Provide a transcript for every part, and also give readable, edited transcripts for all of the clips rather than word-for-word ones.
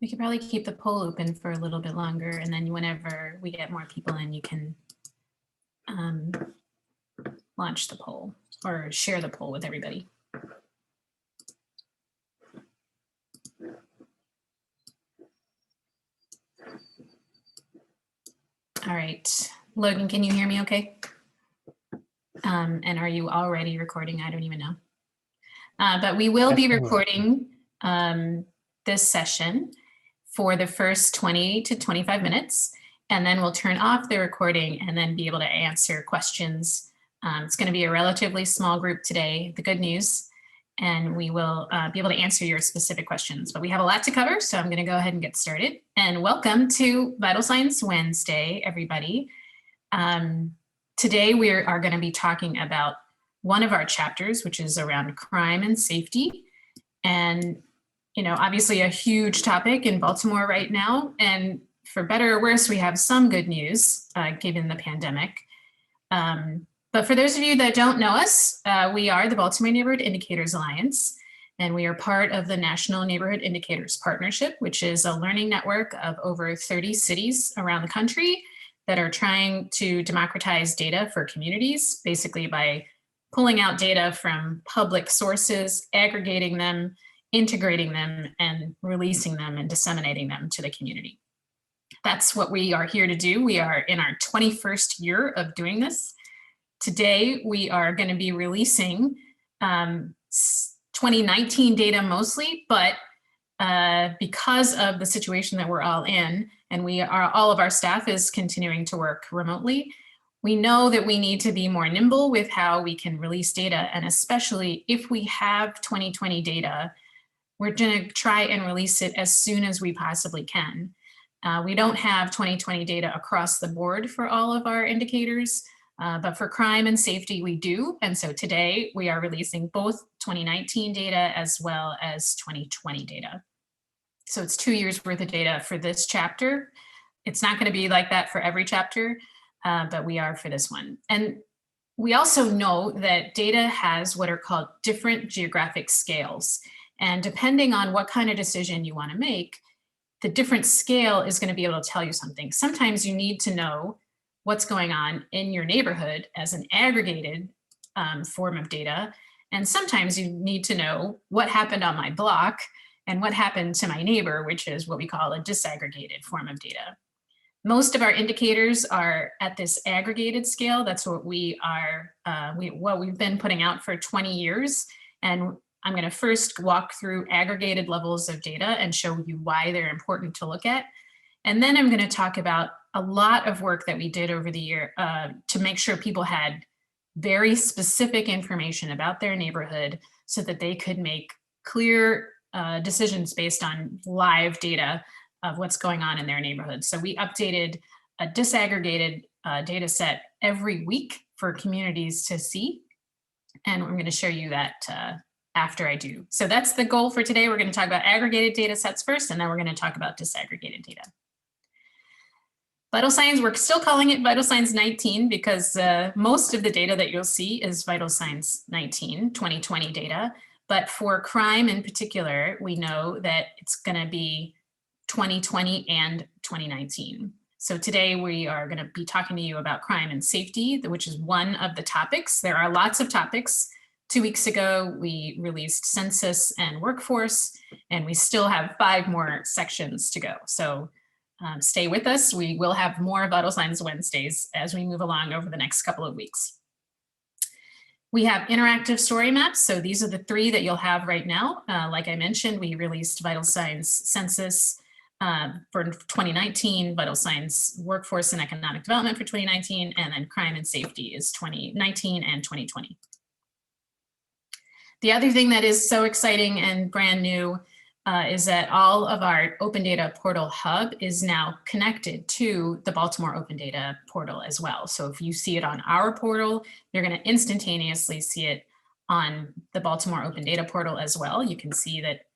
We could probably keep the poll open for a little bit longer, and then whenever we get more people in, you can launch the poll or share the poll with everybody. All right, Logan, can you hear me okay? And are you already recording? I don't even know. But we will be recording this session for the first 20 to 25 minutes, and then we'll turn off the recording and then be able to answer questions. It's going to be a relatively small group today, the good news, and we will be able to answer your specific questions. But we have a lot to cover, so I'm going to go ahead and get started. And welcome to Vital Signs Wednesday, everybody. Today we are going to be talking about one of our chapters, which is around crime and safety. And, you know, obviously a huge topic in Baltimore right now. And for better or worse, we have some good news given the pandemic. But for those of you that don't know us, we are the Baltimore Neighborhood Indicators Alliance, and we are part of the National Neighborhood Indicators Partnership, which is a learning network of over 30 cities around the country that are trying to democratize data for communities, basically by pulling out data from public sources, aggregating them, integrating them, and releasing them and disseminating them to the community. That's what we are here to do. We are in our 21st year of doing this. Today, we are going to be releasing 2019 data mostly, but because of the situation that we're all in, and all of our staff is continuing to work remotely, we know that we need to be more nimble with how we can release data. And especially if we have 2020 data, we're going to try and release it as soon as we possibly can. We don't have 2020 data across the board for all of our indicators, but for crime and safety, we do. And so today we are releasing both 2019 data as well as 2020 data. So it's 2 years worth of data for this chapter. It's not going to be like that for every chapter, but we are for this one. And we also know that data has what are called different geographic scales. And depending on what kind of decision you want to make, the different scale is going to be able to tell you something. Sometimes you need to know what's going on in your neighborhood as an aggregated form of data. And sometimes you need to know what happened on my block and what happened to my neighbor, which is what we call a disaggregated form of data. Most of our indicators are at this aggregated scale. That's what we are, what we've been putting out for 20 years. And I'm going to first walk through aggregated levels of data and show you why they're important to look at. And then I'm going to talk about a lot of work that we did over the year to make sure people had very specific information about their neighborhood so that they could make clear decisions based on live data of what's going on in their neighborhood. So we updated a disaggregated data set every week for communities to see. And I'm going to show you that after I do. So that's the goal for today. We're going to talk about aggregated data sets first, and then we're going to talk about disaggregated data. Vital Signs, we're still calling it Vital Signs 19 because most of the data that you'll see is Vital Signs 19, 2020 data. But for crime in particular, we know that it's going to be 2020 and 2019. So today we are going to be talking to you about crime and safety, which is one of the topics. There are lots of topics. 2 weeks ago, we released census and workforce, and we still have 5 more sections to go. So stay with us. We will have more Vital Signs Wednesdays as we move along over the next couple of weeks. We have interactive story maps. So these are the 3 that you'll have right now. Like I mentioned, we released Vital Signs Census for 2019, Vital Signs Workforce and Economic Development for 2019, and then Crime and Safety is 2019 and 2020. The other thing that is so exciting and brand new is that all of our Open Data Portal Hub is now connected to the Baltimore Open Data Portal as well. So if you see it on our portal, you're going to instantaneously see it on the Baltimore Open Data Portal as well. You can see that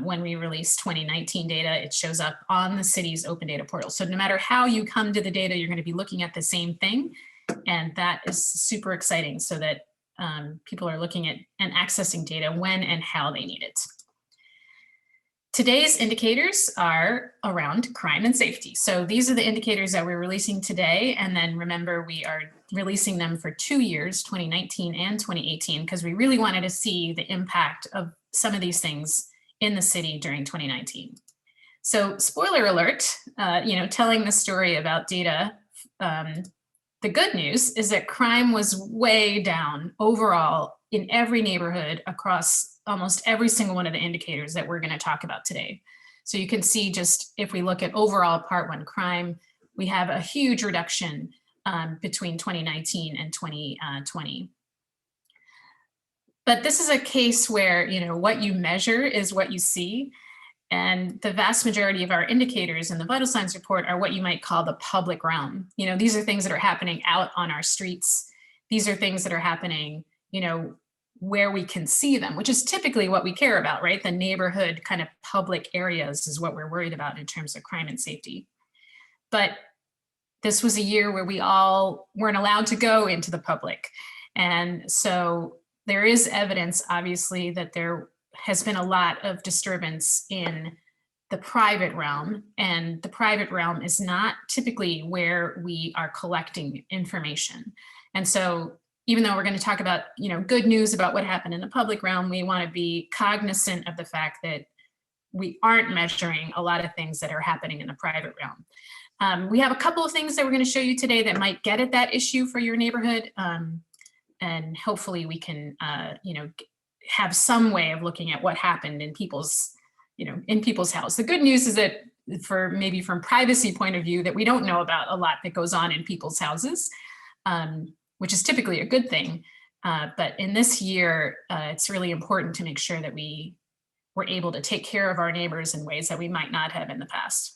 when we release 2019 data, it shows up on the city's Open Data Portal. So no matter how you come to the data, you're going to be looking at the same thing. And that is super exciting so that people are looking at and accessing data when and how they need it. Today's indicators are around crime and safety. So these are the indicators that we're releasing today. And then remember, we are releasing them for 2 years, 2019 and 2018, because we really wanted to see the impact of some of these things in the city during 2019. So spoiler alert, telling the story about data, the good news is that crime was way down overall in every neighborhood across almost every single one of the indicators that we're going to talk about today. So you can see, just if we look at overall Part 1 crime, we have a huge reduction between 2019 and 2020. But this is a case where, what you measure is what you see. And the vast majority of our indicators in the vital signs report are what you might call the public realm. These are things that are happening out on our streets. These are things that are happening, where we can see them, which is typically what we care about, right? The neighborhood kind of public areas is what we're worried about in terms of crime and safety. But this was a year where we all weren't allowed to go into the public. And so there is evidence, obviously, that there has been a lot of disturbance in the private realm, and the private realm is not typically where we are collecting information. And so even though we're going to talk about, good news about what happened in the public realm, we want to be cognizant of the fact that we aren't measuring a lot of things that are happening in the private realm. We have a couple of things that we're going to show you today that might get at that issue for your neighborhood. And hopefully we can, have some way of looking at what happened in people's house. The good news is that maybe from privacy point of view, that we don't know about a lot that goes on in people's houses, which is typically a good thing. But in this year, it's really important to make sure that we were able to take care of our neighbors in ways that we might not have in the past.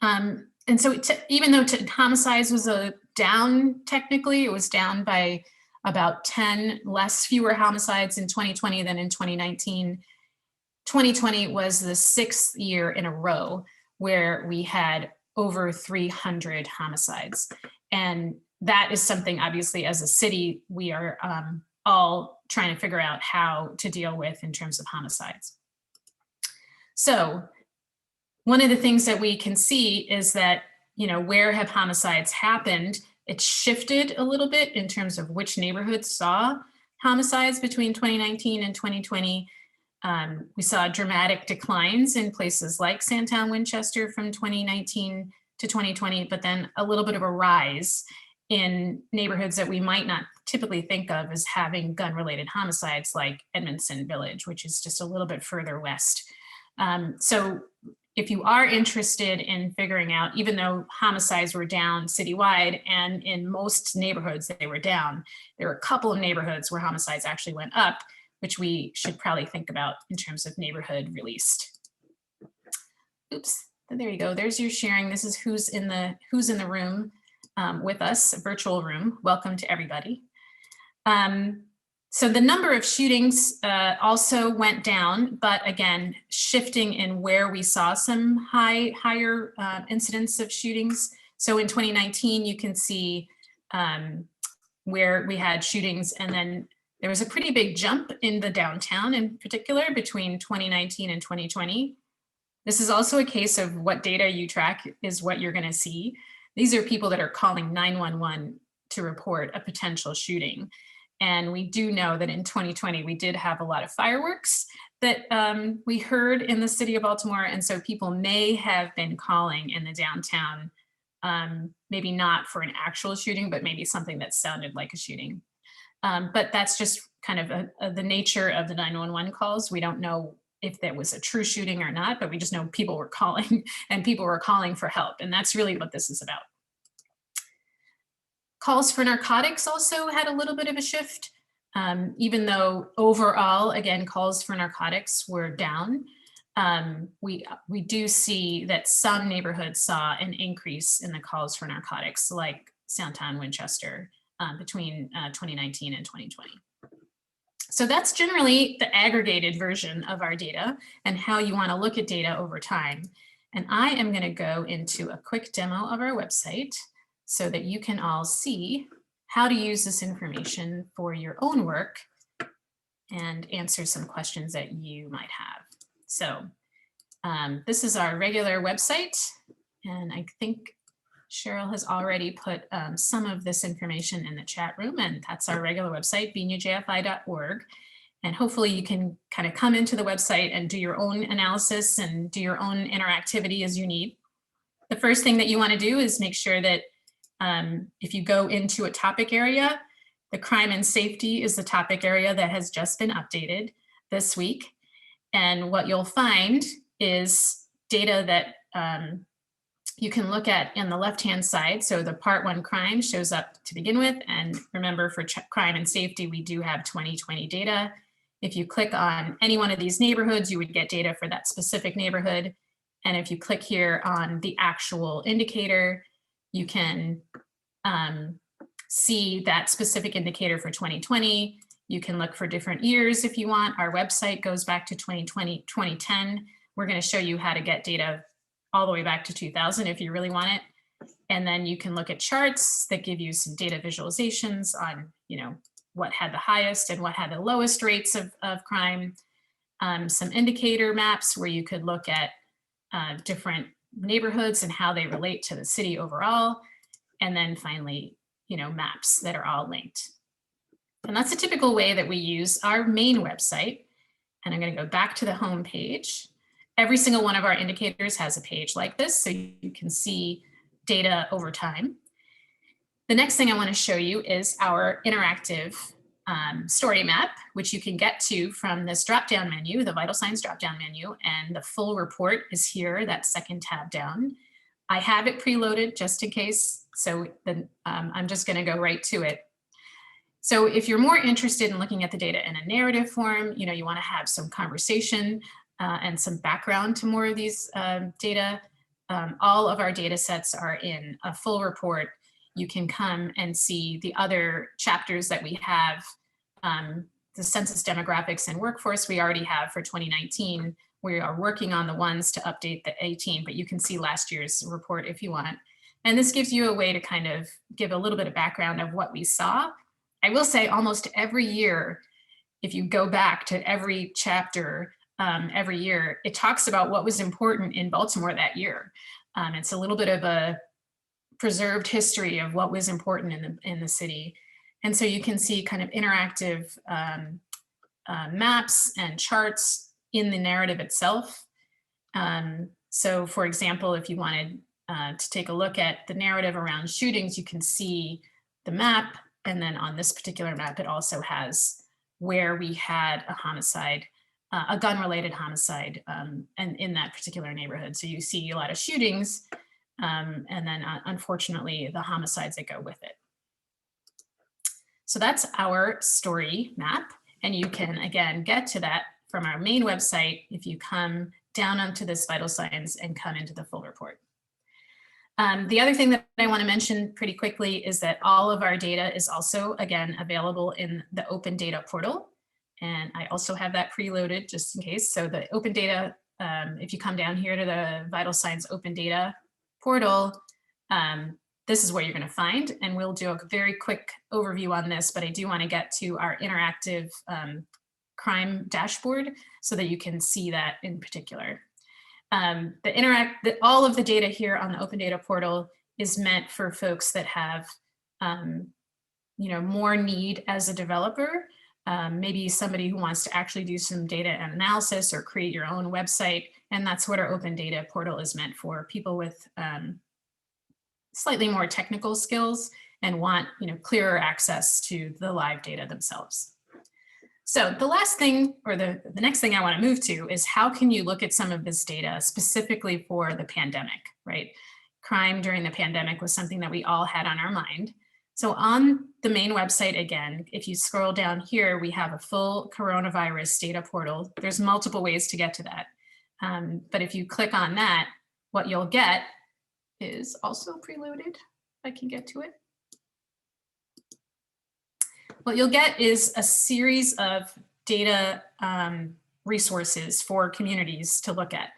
And so even though homicides was down, technically, it was down by about 10 fewer homicides in 2020 than in 2019. 2020 was the 6th year in a row where we had over 300 homicides. And that is something, obviously, as a city, we are all trying to figure out how to deal with in terms of homicides. So one of the things that we can see is that, where have homicides happened? It shifted a little bit in terms of which neighborhoods saw homicides between 2019 and 2020. We saw dramatic declines in places like Sandtown, Winchester from 2019 to 2020, but then a little bit of a rise in neighborhoods that we might not typically think of as having gun-related homicides, like Edmondson Village, which is just a little bit further west. So if you are interested in figuring out, even though homicides were down citywide and in most neighborhoods they were down, there were a couple of neighborhoods where homicides actually went up, which we should probably think about in terms of neighborhood released. Oops, there you go. There's your sharing. This is who's in the room with us, a virtual room. Welcome to everybody. So the number of shootings also went down, but again, shifting in where we saw some higher incidents of shootings. So in 2019, you can see where we had shootings, and then there was a pretty big jump in the downtown in particular between 2019 and 2020. This is also a case of what data you track is what you're going to see. These are people that are calling 911 to report a potential shooting. And we do know that in 2020, we did have a lot of fireworks that we heard in the city of Baltimore. And so people may have been calling in the downtown, maybe not for an actual shooting, but maybe something that sounded like a shooting. But that's just kind of the nature of the 911 calls. We don't know if there was a true shooting or not, but we just know people were calling and people were calling for help. And that's really what this is about. Calls for narcotics also had a little bit of a shift, even though overall, again, calls for narcotics were down. We do see that some neighborhoods saw an increase in the calls for narcotics, like Sandtown, Winchester, between 2019 and 2020. So that's generally the aggregated version of our data and how you want to look at data over time. And I am going to go into a quick demo of our website so that you can all see how to use this information for your own work and answer some questions that you might have. So This is our regular website, and I think Cheryl has already put some of this information in the chat room, and that's our regular website, benujfi.org. And hopefully you can kind of come into the website and do your own analysis and do your own interactivity as you need. The first thing that you want to do is make sure that if you go into a topic area, the crime and safety is the topic area that has just been updated this week. And what you'll find is data that you can look at in the left-hand side. So the part 1 crime shows up to begin with. And remember, for crime and safety, we do have 2020 data. If you click on any one of these neighborhoods, you would get data for that specific neighborhood. And if you click here on the actual indicator, you can see that specific indicator for 2020. You can look for different years if you want. Our website goes back to 2020, 2010. We're going to show you how to get data all the way back to 2000 if you really want it. And then you can look at charts that give you some data visualizations on, what had the highest and what had the lowest rates of crime. Some indicator maps where you could look at different neighborhoods and how they relate to the city overall. And then finally, maps that are all linked. And that's a typical way that we use our main website. And I'm going to go back to the home page. Every single one of our indicators has a page like this, so you can see data over time. The next thing I want to show you is our interactive story map, which you can get to from this drop-down menu, the vital signs drop-down menu, and the full report is here, that second tab down. I have it preloaded just in case, so then I'm just going to go right to it. So if you're more interested in looking at the data in a narrative form, you want to have some conversation and some background to more of these data. All of our data sets are in a full report. You can come and see the other chapters that we have. The census, demographics, and workforce we already have for 2019. We are working on the ones to update the 18, but you can see last year's report if you want. And this gives you a way to kind of give a little bit of background of what we saw. I will say almost every year, if you go back to every chapter every year, it talks about what was important in Baltimore that year. It's a little bit of a preserved history of what was important in the city. And so you can see kind of interactive maps and charts in the narrative itself. So for example, if you wanted to take a look at the narrative around shootings, you can see the map. And then on this particular map, it also has where we had a homicide, a gun-related homicide, and in that particular neighborhood. So you see a lot of shootings, and then unfortunately, the homicides that go with it. So that's our story map. And you can, again, get to that from our main website if you come down onto this vital signs and come into the full report. The other thing that I want to mention pretty quickly is that all of our data is also, again, available in the open data portal. And I also have that preloaded just in case. So the open data, if you come down here to the vital signs open data portal, this is where you're going to find, and we'll do a very quick overview on this, but I do want to get to our interactive crime dashboard so that you can see that in particular. All of the data here on the open data portal is meant for folks that have more need as a developer, maybe somebody who wants to actually do some data analysis or create your own website. And that's what our open data portal is meant for, people with slightly more technical skills and want clearer access to the live data themselves. So the last thing, or the next thing I want to move to is how can you look at some of this data specifically for the pandemic, right? Crime during the pandemic was something that we all had on our mind. So on the main website, again, if you scroll down here, we have a full coronavirus data portal. There's multiple ways to get to that. But if you click on that, what you'll get is also preloaded, if I can get to it. What you'll get is a series of data resources for communities to look at.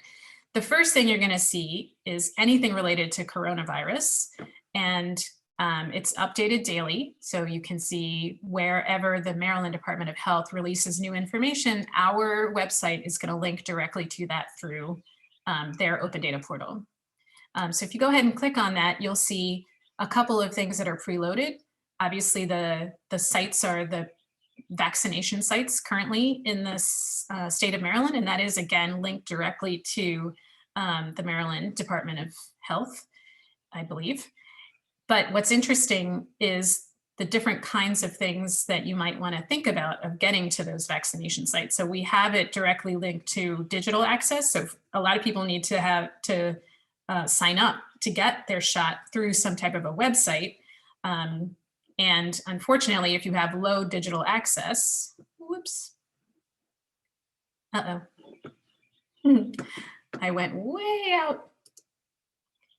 The first thing you're going to see is anything related to coronavirus, and it's updated daily. So you can see wherever the Maryland Department of Health releases new information, our website is going to link directly to that through their open data portal. So if you go ahead and click on that, you'll see a couple of things that are preloaded. Obviously, the sites are the vaccination sites currently in the state of Maryland, and that is again linked directly to the Maryland Department of Health, I believe. But what's interesting is the different kinds of things that you might want to think about of getting to those vaccination sites. So we have it directly linked to digital access. So a lot of people need to have to sign up to get their shot through some type of a website. And unfortunately, if you have low digital access, whoops, I went way out.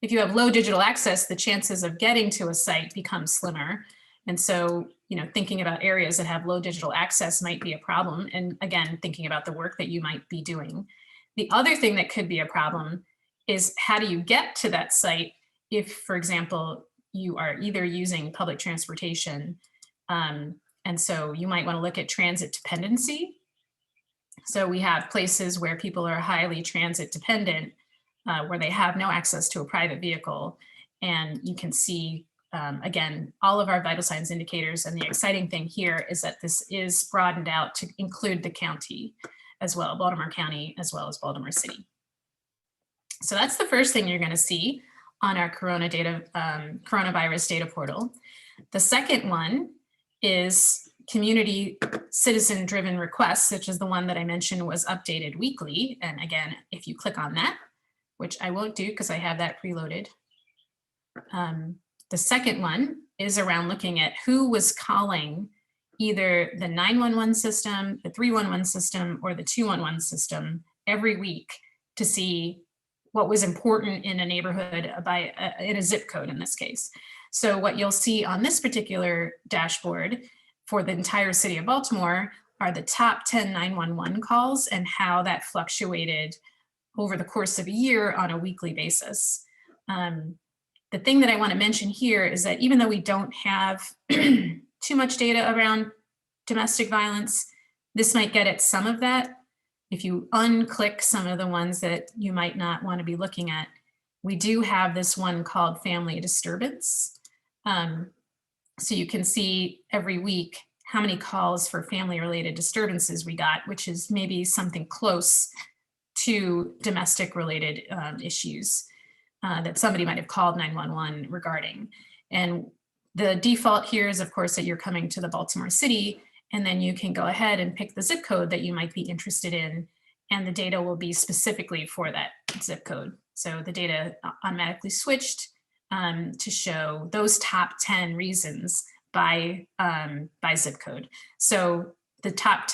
If you have low digital access, the chances of getting to a site become slimmer. And so, thinking about areas that have low digital access might be a problem. And again, thinking about the work that you might be doing. The other thing that could be a problem is how do you get to that site if, for example, you are either using public transportation. And so you might want to look at transit dependency. So we have places where people are highly transit dependent, where they have no access to a private vehicle. And you can see, again, all of our vital signs indicators. And the exciting thing here is that this is broadened out to include the county as well, Baltimore County, as well as Baltimore City. So that's the first thing you're going to see on our coronavirus data portal. The second one is community citizen-driven requests, which is the one that I mentioned was updated weekly. And again, if you click on that, which I won't do because I have that preloaded. The second one is around looking at who was calling either the 911 system, the 311 system, or the 211 system every week to see what was important in a neighborhood in a zip code in this case. So what you'll see on this particular dashboard for the entire city of Baltimore are the top 10 911 calls and how that fluctuated over the course of a year on a weekly basis. The thing that I want to mention here is that even though we don't have too much data around domestic violence, this might get at some of that. If you unclick some of the ones that you might not want to be looking at, we do have this one called family disturbance. So you can see every week how many calls for family related disturbances we got, which is maybe something close to domestic related issues that somebody might have called 911 regarding. And the default here is, of course, that you're coming to the Baltimore City, and then you can go ahead and pick the zip code that you might be interested in, and the data will be specifically for that zip code. So the data automatically switched to show those top 10 reasons by zip code. So the top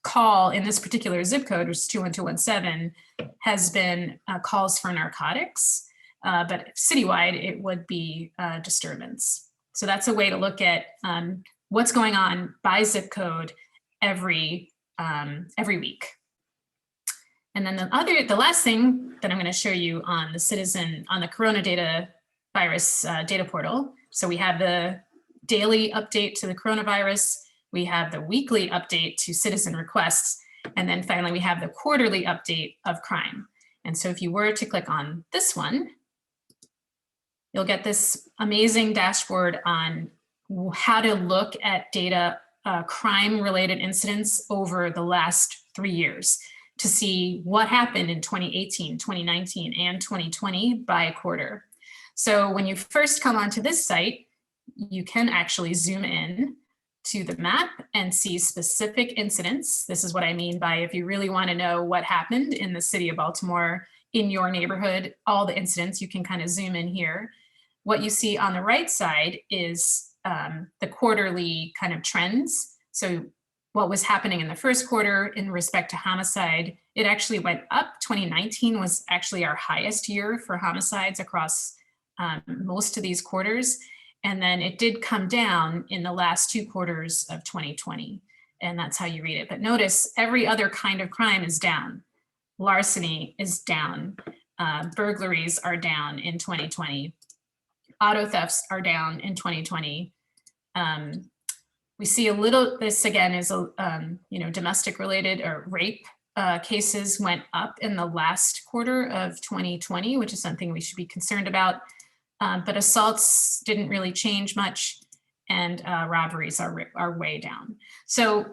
call in this particular zip code, which is 21217, has been calls for narcotics, but citywide it would be disturbance. So that's a way to look at what's going on by zip code every week. And then the last thing that I'm going to show you on the Corona data virus data portal. So we have the daily update to the coronavirus. We have the weekly update to citizen requests. And then finally, we have the quarterly update of crime. And so if you were to click on this one, you'll get this amazing dashboard on how to look at data, crime-related incidents over the last 3 years to see what happened in 2018, 2019, and 2020 by quarter. So when you first come onto this site, you can actually zoom in to the map and see specific incidents. This is what I mean by if you really want to know what happened in the city of Baltimore, in your neighborhood, all the incidents, you can kind of zoom in here. What you see on the right side is the quarterly kind of trends. So what was happening in the first quarter in respect to homicide, it actually went up. 2019 was actually our highest year for homicides across most of these quarters. And then it did come down in the last 2 quarters of 2020. And that's how you read it. But notice every other kind of crime is down. Larceny is down. Burglaries are down in 2020. Auto thefts are down in 2020. We see a little, this again is, domestic related or rape cases went up in the last quarter of 2020, which is something we should be concerned about. But assaults didn't really change much, and robberies are way down. So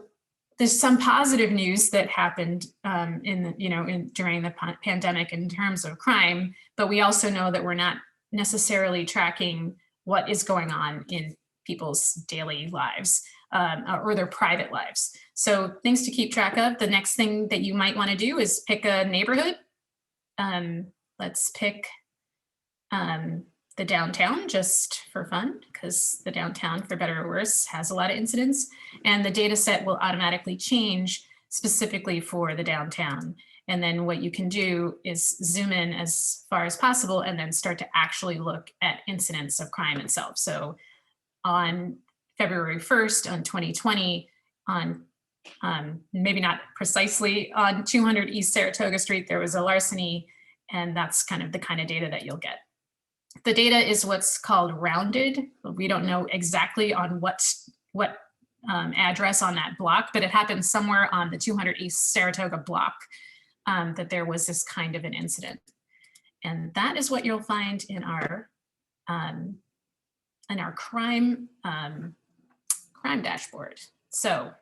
there's some positive news that happened during the pandemic in terms of crime, but we also know that we're not necessarily tracking what is going on in people's daily lives or their private lives. So things to keep track of. The next thing that you might want to do is pick a neighborhood. Let's pick the downtown just for fun, because the downtown, for better or worse, has a lot of incidents, and the data set will automatically change specifically for the downtown. And then what you can do is zoom in as far as possible and then start to actually look at incidents of crime itself. So on February 1st, on 2020, on maybe not precisely on 200 East Saratoga Street, there was a larceny, and that's kind of the kind of data that you'll get. The data is what's called rounded. We don't know exactly on what address on that block, but it happened somewhere on the 200 East Saratoga block that there was this kind of an incident. And that is what you'll find in our crime dashboard. So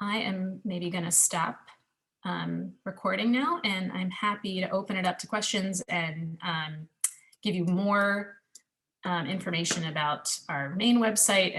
I am maybe going to stop recording now, and I'm happy to open it up to questions and give you more information about our main website